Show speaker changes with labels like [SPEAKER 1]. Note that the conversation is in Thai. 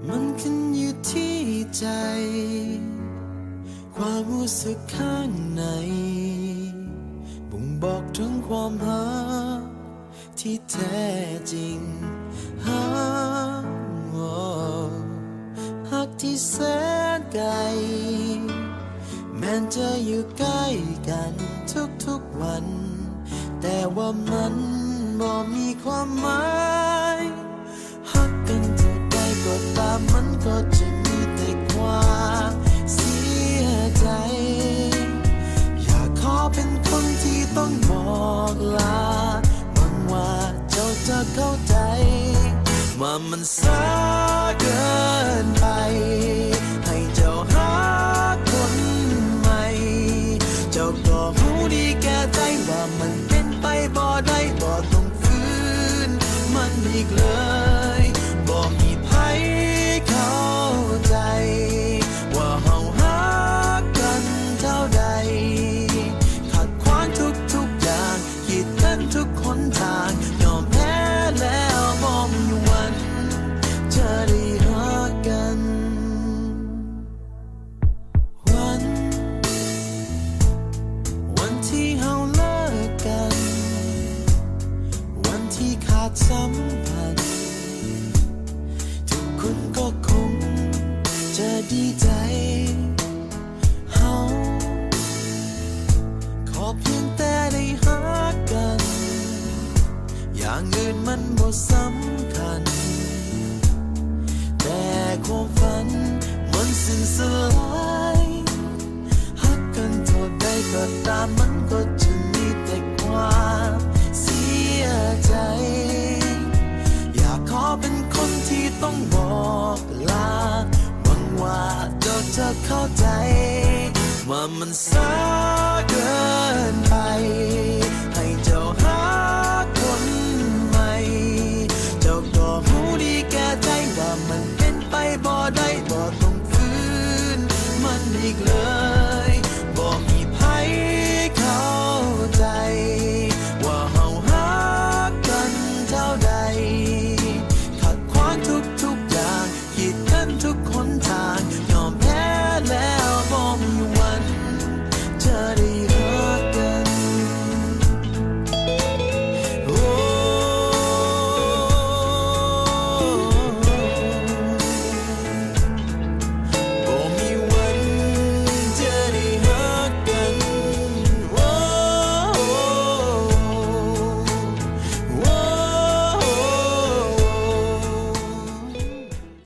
[SPEAKER 1] มันขึ้นอยู่ที่ใจความรู้สึกข้างในบ่งบอกถึงความรักที่แท้จริงรักที่แสนไกลแม้จะอยู่ใกล้กันทุกๆวันแต่ว่ามันบ่มีความหมายรักกันเท่าใดก็ตามมันก็จะมีแต่ความเสียใจอยากขอเป็นคนที่ต้องบอกลาหวังว่าเจ้าจะเข้าใจว่ามันสายเกินไปให้เจ้าหาคนใหม่เจ้าก็รู้ดีแก่ใจว่ามันเป็นไปบ่ได้บ่ต้องฝืนมันอีกเลยบ่มีไผเข้าใจว่าเฮารักกันเท่าใดขัดขวางทุกอย่างกีดกันทุกหนทางยอมแพ้แล้วบ่มีวันจะได้รักกันวันที่เฮาเลิกกันวันที่ขาดสัมพันธ์ทุกคนก็คงจะดีใจเฮาขอเพียงแต่ได้รักกันอย่างอื่นมันบ่สำคัญแต่ความฝันมันสิ้นสลายรักกันเท่าใดก็ตามมันก็จะมีแต่ความเสียใจอยากขอเป็นคนที่ต้องบอกลาหวังว่าเจ้าจะเข้าใจว่ามันสาย